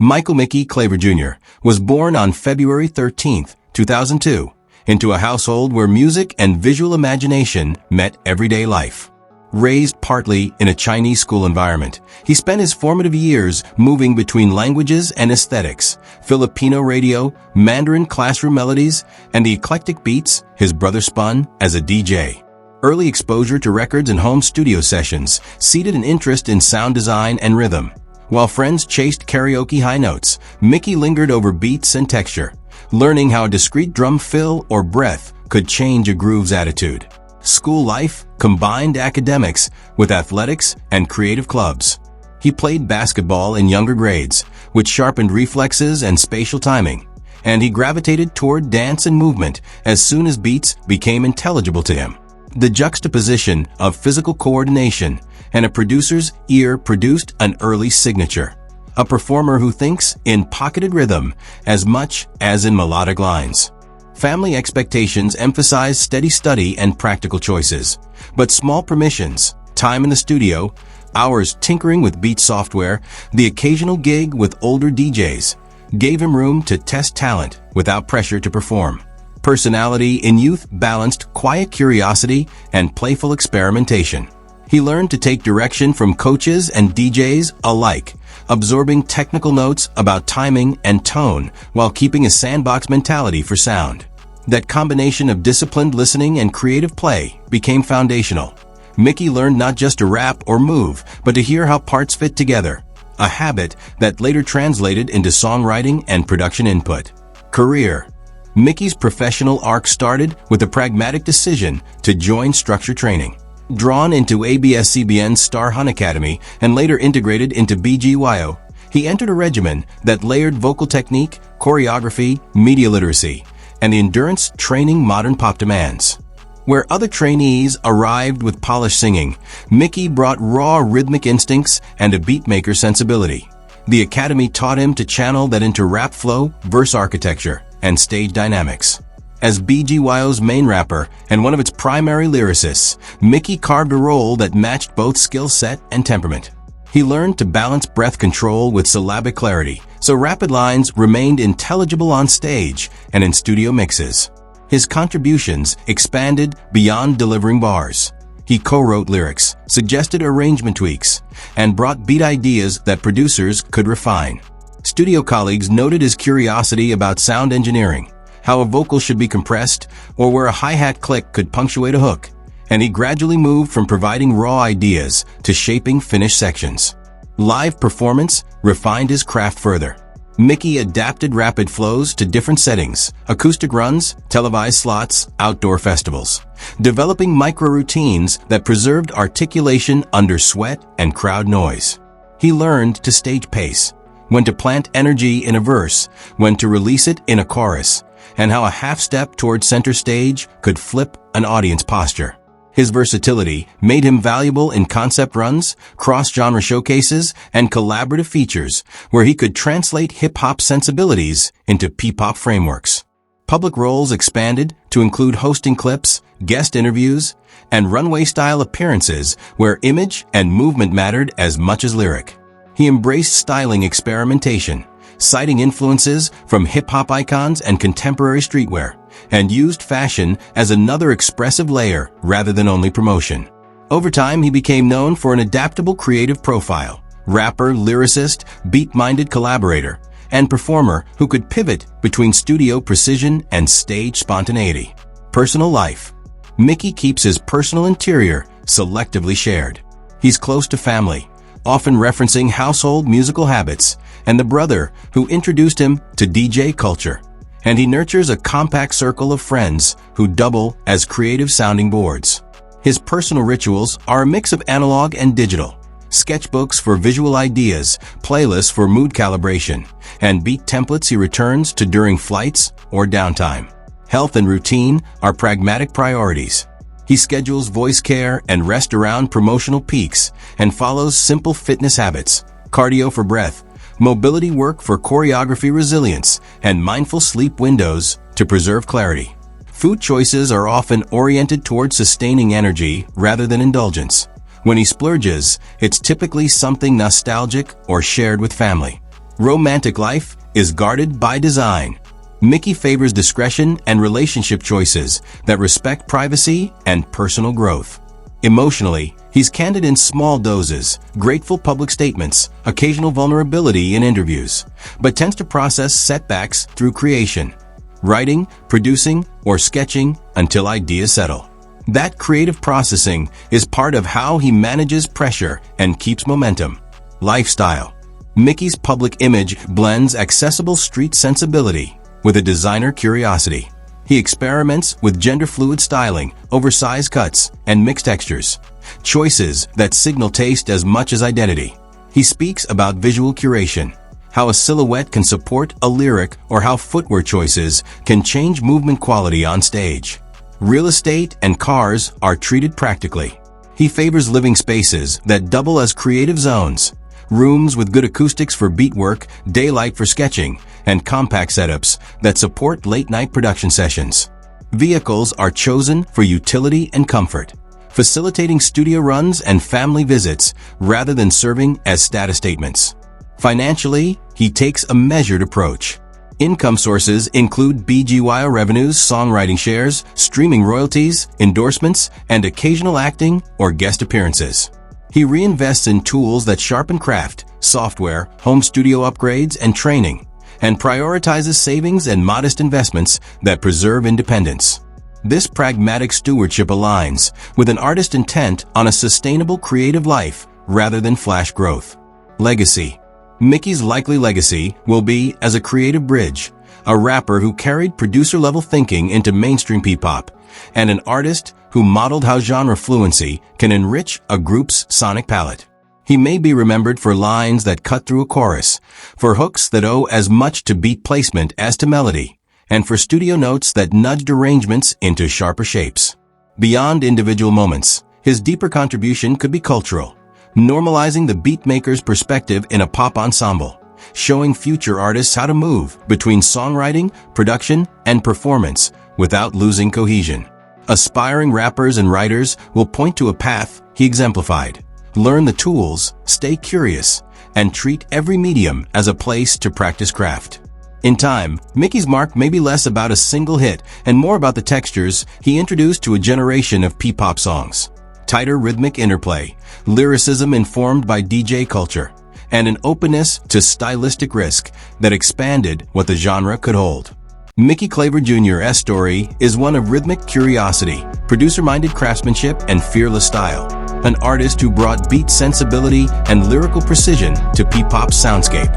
Mikki Claver Jr. was born on February 13, 2002, into a household where music and visual imagination met everyday life. Raised partly in a Chinese school environment, he spent his formative years moving between languages and aesthetics, Filipino radio, Mandarin classroom melodies, and the eclectic beats his brother spun as a DJ. Early exposure to records and home studio sessions seeded an interest in sound design and rhythm. While friends chased karaoke high notes, Mikki lingered over beats and texture, learning how a discrete drum fill or breath could change a groove's attitude. School life combined academics with athletics and creative clubs. He played basketball in younger grades, which sharpened reflexes and spatial timing, and he gravitated toward dance and movement as soon as beats became intelligible to him. The juxtaposition of physical coordination and a producer's ear produced an early signature, a performer who thinks in pocketed rhythm as much as in melodic lines. Family expectations emphasize steady study and practical choices, but small permissions, time in the studio, hours tinkering with beat software, the occasional gig with older DJs, gave him room to test talent without pressure to perform. Personality in youth balanced quiet curiosity and playful experimentation. He learned to take direction from coaches and DJs alike, absorbing technical notes about timing and tone while keeping a sandbox mentality for sound. That combination of disciplined listening and creative play became foundational. Mikki learned not just to rap or move, but to hear how parts fit together, a habit that later translated into songwriting and production input. Career. Mikki's professional arc started with a pragmatic decision to join structure training. Drawn into abs-cbn's Star Hunt Academy and later integrated into BGYO, he entered a regimen that layered vocal technique, choreography, media literacy, and the endurance training modern pop demands. Where other trainees arrived with polished singing, Mikki brought raw rhythmic instincts and a beatmaker sensibility. The academy taught him to channel that into rap flow, verse architecture, and stage dynamics. As BGYO's main rapper and one of its primary lyricists, Mikki carved a role that matched both skill set and temperament. He learned to balance breath control with syllabic clarity, so rapid lines remained intelligible on stage and in studio mixes. His contributions expanded beyond delivering bars. He co-wrote lyrics, suggested arrangement tweaks, and brought beat ideas that producers could refine. Studio colleagues noted his curiosity about sound engineering, how a vocal should be compressed, or where a hi-hat click could punctuate a hook, and he gradually moved from providing raw ideas to shaping finished sections. Live performance refined his craft further. Mikki adapted rapid flows to different settings, acoustic runs, televised slots, outdoor festivals, developing micro-routines that preserved articulation under sweat and crowd noise. He learned to stage pace, when to plant energy in a verse, when to release it in a chorus, and how a half step toward center stage could flip an audience posture. His versatility made him valuable in concept runs, cross-genre showcases, and collaborative features where he could translate hip-hop sensibilities into ppop frameworks. Public roles expanded to include hosting clips, guest interviews, and runway-style appearances where image and movement mattered as much as lyric. He embraced styling experimentation, citing influences from hip-hop icons and contemporary streetwear, and used fashion as another expressive layer rather than only promotion. Over time, he became known for an adaptable creative profile, rapper, lyricist, beat-minded collaborator, and performer who could pivot between studio precision and stage spontaneity. Personal life. Mikki keeps his personal interior selectively shared. He's close to family, often referencing household musical habits, and the brother who introduced him to DJ culture. And he nurtures a compact circle of friends who double as creative sounding boards. His personal rituals are a mix of analog and digital, sketchbooks for visual ideas, playlists for mood calibration, and beat templates he returns to during flights or downtime. Health and routine are pragmatic priorities. He schedules voice care and rest around promotional peaks and follows simple fitness habits, cardio for breath, mobility work for choreography resilience, and mindful sleep windows to preserve clarity. Food choices are often oriented toward sustaining energy rather than indulgence. When he splurges, it's typically something nostalgic or shared with family. Romantic life is guarded by design. Mikki favors discretion and relationship choices that respect privacy and personal growth. Emotionally, he's candid in small doses, grateful public statements, occasional vulnerability in interviews, but tends to process setbacks through creation, writing, producing, or sketching until ideas settle. That creative processing is part of how he manages pressure and keeps momentum. Lifestyle. Mikki's public image blends accessible street sensibility with a designer curiosity. He experiments with gender-fluid styling, oversized cuts, and mixed textures, choices that signal taste as much as identity. He speaks about visual curation, how a silhouette can support a lyric or how footwear choices can change movement quality on stage. Real estate and cars are treated practically. He favors living spaces that double as creative zones, rooms with good acoustics for beat work, daylight for sketching, and compact setups that support late-night production sessions. Vehicles are chosen for utility and comfort, facilitating studio runs and family visits rather than serving as status statements. Financially, he takes a measured approach. Income sources include BGYO revenues, songwriting shares, streaming royalties, endorsements, and occasional acting or guest appearances. He reinvests in tools that sharpen craft, software, home studio upgrades, and training, and prioritizes savings and modest investments that preserve independence. This pragmatic stewardship aligns with an artist's intent on a sustainable creative life rather than flash growth. Legacy. Mikki's likely legacy will be as a creative bridge, a rapper who carried producer-level thinking into mainstream P-pop, and an artist who modeled how genre fluency can enrich a group's sonic palette. He may be remembered for lines that cut through a chorus, for hooks that owe as much to beat placement as to melody, and for studio notes that nudged arrangements into sharper shapes. Beyond individual moments, his deeper contribution could be cultural, normalizing the beatmaker's perspective in a pop ensemble, showing future artists how to move between songwriting, production, and performance without losing cohesion. Aspiring rappers and writers will point to a path he exemplified. Learn the tools, stay curious, and treat every medium as a place to practice craft. In time, Mikki's mark may be less about a single hit and more about the textures he introduced to a generation of P-pop songs. Tighter rhythmic interplay, lyricism informed by DJ culture, and an openness to stylistic risk that expanded what the genre could hold. Mikki Claver Jr.'s story is one of rhythmic curiosity, producer-minded craftsmanship, and fearless style. An artist who brought beat sensibility and lyrical precision to P-pop's soundscape.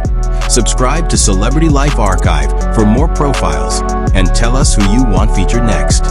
Subscribe to Celebrity Life Archive for more profiles and tell us who you want featured next.